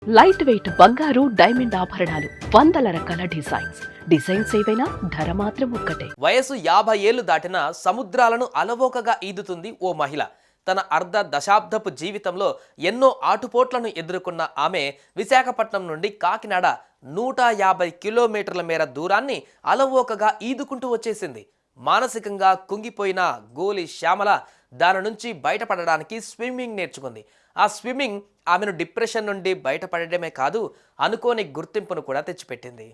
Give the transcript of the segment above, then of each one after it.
Light weight బంగారు diamond ఆభరణాలు, వందల రకాల డిజైన్స్ ఏవైనా ధర మాత్రం ఒక్కటే. వయసు 50 ఏళ్లు దాటిన సముద్రాలను అలవోకగా ఈదుతుంది ఓ మహిళ. తన అర్ధ దశాబ్దపు జీవితంలో ఎన్నో ఆటుపోట్లను ఎదుర్కొన్న ఆమె విశాఖపట్నం నుండి కాకినాడ 150 కిలోమీటర్ల మేర దూరాన్ని అలవోకగా ఈదుకుంటూ వచ్చేసింది. మానసికంగా కుంగిపోయిన గోలి శ్యామల దాని నుంచి బయటపడడానికి స్విమ్మింగ్ నేర్చుకుంది. ఆ స్విమ్మింగ్ ఆమెను డిప్రెషన్ నుండి బయటపడడమే కాదు, అనుకోని గుర్తింపును కూడా తెచ్చిపెట్టింది.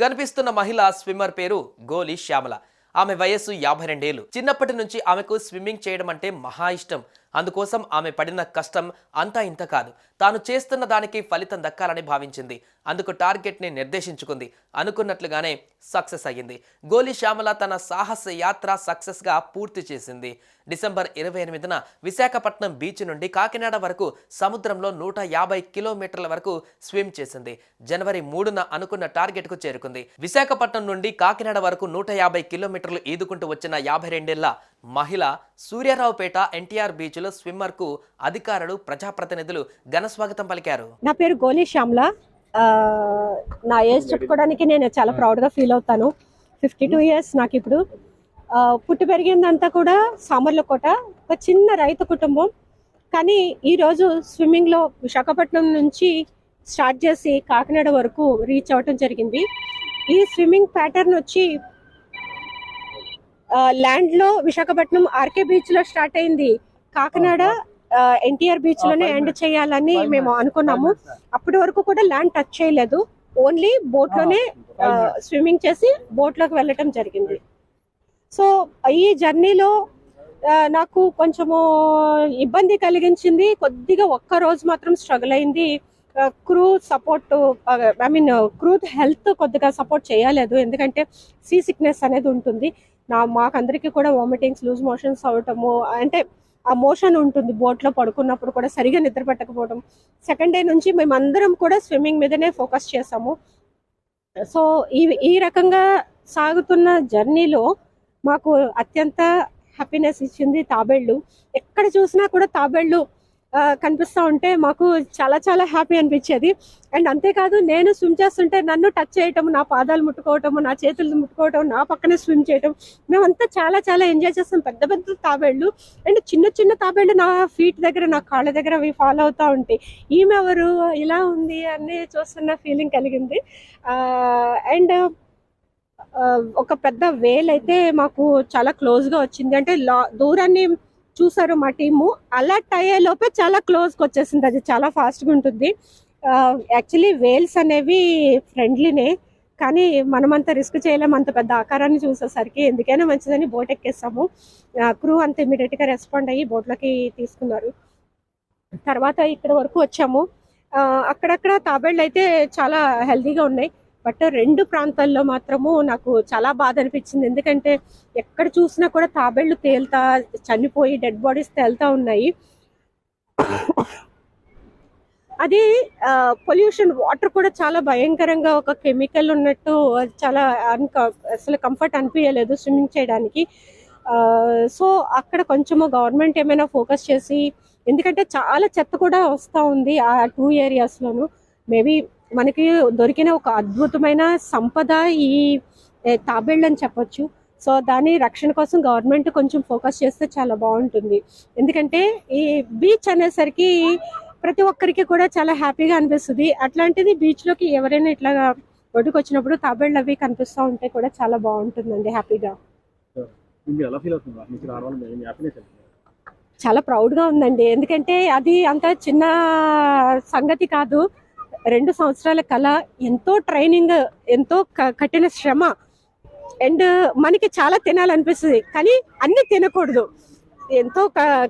కనిపిస్తున్న మహిళ స్విమ్మర్ పేరు గోలి శ్యామల. ఆమె వయస్సు 52 ఏళ్లు. చిన్నప్పటి నుంచి ఆమెకు స్విమ్మింగ్ చేయడం అంటే మహా ఇష్టం. అందుకోసం ఆమె పడిన కష్టం అంతా ఇంత కాదు. తాను చేస్తున్న దానికి ఫలితం దక్కాలని భావించింది. అందుకు టార్గెట్ని నిర్దేశించుకుంది. అనుకున్నట్లుగానే సక్సెస్ అయ్యింది. గోలి శ్యామల తన సాహస యాత్ర సక్సెస్గా పూర్తి చేసింది. డిసెంబర్ 28న విశాఖపట్నం బీచ్ నుండి కాకినాడ వరకు సముద్రంలో 150 కిలోమీటర్ల వరకు స్విమ్ చేసింది. జనవరి 3న అనుకున్న టార్గెట్కు చేరుకుంది. విశాఖపట్నం నుండి కాకినాడ వరకు 150 కిలోమీటర్లు ఈదుకుంటూ వచ్చిన 52 ఏళ్ల మహిళ సూర్యారావుపేట ఎన్టీఆర్ బీచ్ లో స్విమ్మర్ కు అధికారులు, ప్రజాప్రతినిధులు ఘన స్వాగతం పలికారు. నా పేరు గోలి శ్యామల. నా ఏజ్ చెప్పుకోవడానికి నేను చాలా ప్రౌడ్ గా ఫీల్ అవుతాను. 52 ఇయర్స్ నాకు ఇప్పుడు. పుట్టి పెరిగిందంతా కూడా సామర్లకోట, ఒక చిన్న రైతు కుటుంబం. కానీ ఈరోజు స్విమ్మింగ్ లో విశాఖపట్నం నుంచి స్టార్ట్ చేసి కాకినాడ వరకు రీచ్ అవ్వటం జరిగింది. ఈ స్విమ్మింగ్ ప్యాటర్న్ వచ్చి ల్యాండ్ లో విశాఖపట్నం ఆర్కే బీచ్ లో స్టార్ట్ అయింది. కాకినాడ ఎన్టీఆర్ బీచ్ లోనే ఎండ్ చేయాలని మేము అనుకున్నాము. అప్పటి వరకు కూడా ల్యాండ్ టచ్ చేయలేదు. ఓన్లీ బోట్ లోనే స్విమ్మింగ్ చేసి బోట్ లోకి వెళ్ళటం జరిగింది. సో ఈ జర్నీలో నాకు కొంచెము ఇబ్బంది కలిగించింది. కొద్దిగా ఒక్క రోజు మాత్రం స్ట్రగుల్ అయింది. క్రూ సపోర్ట్, క్రూ హెల్త్ కొద్దిగా సపోర్ట్ చేయలేదు. ఎందుకంటే సీ సిక్నెస్ అనేది ఉంటుంది. మాకందరికీ కూడా వామిటింగ్స్, లూజ్ మోషన్స్ అవటము, అంటే ఆ మోషన్ ఉంటుంది. బోట్లో పడుకున్నప్పుడు కూడా సరిగా నిద్ర పట్టకపోవడం. సెకండ్ డే నుంచి మేమందరం కూడా స్విమ్మింగ్ మీదనే ఫోకస్ చేసాము. సో ఈ రకంగా సాగుతున్న జర్నీలో మాకు అత్యంత హ్యాపీనెస్ ఇచ్చింది తాబేళ్లు. ఎక్కడ చూసినా కూడా తాబేళ్లు కనిపిస్తూ ఉంటే మాకు చాలా చాలా హ్యాపీ అనిపించేది. అండ్ అంతేకాదు, నేను స్విమ్ చేస్తుంటే నన్ను టచ్ చేయటం, నా పాదాలు ముట్టుకోవటము, నా చేతులు ముట్టుకోవటం, నా పక్కనే స్విమ్ చేయటం, మేమంతా చాలా చాలా ఎంజాయ్ చేస్తాం. పెద్ద పెద్ద తాబేళ్లు అండ్ చిన్న చిన్న తాబేళ్లు నా ఫీట్ దగ్గర, నా కాళ్ళ దగ్గర అవి ఫాలో అవుతూ ఉంటాయి. ఈమె ఎవరు, ఇలా ఉంది అని చూస్తున్న ఫీలింగ్ కలిగింది. అండ్ ఒక పెద్ద వేల్ అయితే మాకు చాలా క్లోజ్గా వచ్చింది. అంటే దూరాన్ని చూసారు మా టీము, అలర్ట్ అయ్యే లోపే చాలా క్లోజ్కి వచ్చేసింది. అది చాలా ఫాస్ట్గా ఉంటుంది. యాక్చువల్లీ వేల్స్ అనేవి ఫ్రెండ్లీనే, కానీ మనమంతా రిస్క్ చేయలేము. అంత పెద్ద ఆకారాన్ని చూసేసరికి ఎందుకైనా మంచిదని బోట్ ఎక్కేస్తాము. క్రూ అంత ఇమీడియట్గా రెస్పాండ్ అయ్యి బోట్లోకి తీసుకున్నారు. తర్వాత ఇక్కడ వరకు వచ్చాము. అక్కడక్కడ తాబేళ్ళు అయితే చాలా హెల్తీగా ఉన్నాయి. బట్ 2 ప్రాంతాల్లో మాత్రము నాకు చాలా బాధ అనిపించింది. ఎందుకంటే ఎక్కడ చూసినా కూడా తాబేళ్లు తేలుతా, చనిపోయి డెడ్ బాడీస్ తేలుతా ఉన్నాయి. అది పొల్యూషన్, వాటర్ కూడా చాలా భయంకరంగా ఒక కెమికల్ ఉన్నట్టు, చాలా అసలు కంఫర్ట్ అనిపించలేదు స్విమ్మింగ్ చేయడానికి. సో అక్కడ కొంచెము గవర్నమెంట్ ఏమైనా ఫోకస్ చేసి, ఎందుకంటే చాలా చెత్త కూడా వస్తూ ఉంది ఆ 2 ఏరియాస్లోను. మేబీ మనకి దొరికిన ఒక అద్భుతమైన సంపద ఈ తాబేళ్ళు అని చెప్పొచ్చు. సో దాని రక్షణ కోసం గవర్నమెంట్ కొంచెం ఫోకస్ చేస్తే చాలా బాగుంటుంది. ఎందుకంటే ఈ బీచ్ అనేసరికి ప్రతి ఒక్కరికి కూడా చాలా హ్యాపీగా అనిపిస్తుంది. అట్లాంటిది బీచ్లోకి ఎవరైనా ఇట్లా ఒడ్డుకు వచ్చినప్పుడు తాబేళ్ళు అవి కనిపిస్తూ ఉంటే కూడా చాలా బాగుంటుందండి, హ్యాపీగా. చాలా ప్రౌడ్గా ఉందండి. ఎందుకంటే అది అంత చిన్న సంగతి కాదు. 2 సంవత్సరాల కళ, ఎంతో ట్రైనింగ్, ఎంతో కఠిన శ్రమ. అండ్ మనకి చాలా తినాలనిపిస్తుంది, కానీ అన్ని తినకూడదు. ఎంతో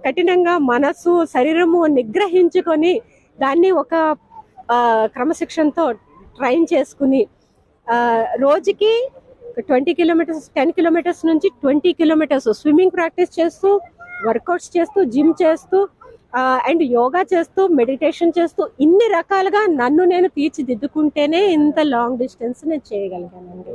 కఠినంగా మనసు, శరీరము నిగ్రహించుకొని దాన్ని ఒక క్రమశిక్షణతో ట్రైన్ చేసుకుని రోజుకి 20 కిలోమీటర్స్, 10 కిలోమీటర్స్ నుంచి 20 కిలోమీటర్స్ స్విమ్మింగ్ ప్రాక్టీస్ చేస్తూ, వర్కౌట్స్ చేస్తూ, జిమ్ చేస్తూ, అండ్ యోగా చేస్తూ, మెడిటేషన్ చేస్తూ, ఇన్ని రకాలుగా నన్ను నేను తీర్చిదిద్దుకుంటేనే ఇంత లాంగ్ డిస్టెన్స్ నేను చేయగలిగానండి.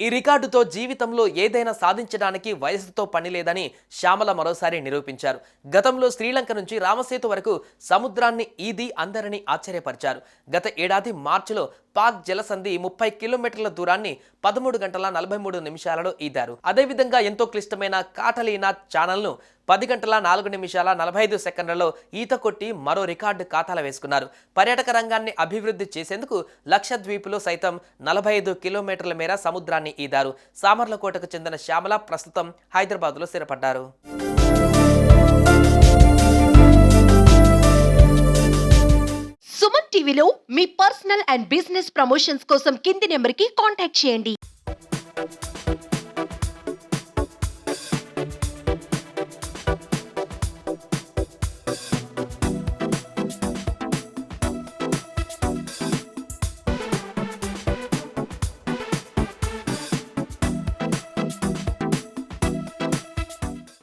ఈ రికార్డుతో జీవితంలో ఏదైనా సాధించడానికి వయసుతో పని లేదని శ్యామల మరోసారి నిరూపించారు. గతంలో శ్రీలంక నుంచి రామసేతు వరకు సముద్రాన్ని ఈది అందరినీ ఆశ్చర్యపరిచారు. గత ఏడాది మార్చిలో పాక్ జలసంధి 30 కిలోమీటర్ల దూరాన్ని 13 గంటల 43 నిమిషాలలో ఈదారు. అదేవిధంగా ఎంతో క్లిష్టమైన కాటలీనా ఛానల్ను 10 గంటల 4 నిమిషాల 45 సెకండ్లలో ఈత కొట్టి మరో రికార్డు ఖాతాలో వేసుకున్నారు. పర్యాటక రంగాన్ని అభివృద్ధి చేసేందుకు లక్షద్వీపులో సైతం 45 కిలోమీటర్ల మేర సముద్రాన్ని ఈదారు. సామర్లకోటకు చెందిన శ్యామల ప్రస్తుతం హైదరాబాద్లో స్థిరపడ్డారు. సుమన్ టీవీలో మీ పర్సనల్ అండ్ బిజినెస్ ప్రమోషన్స్ కోసం కింది నెంబర్కి కాంటాక్ట్ చేయండి.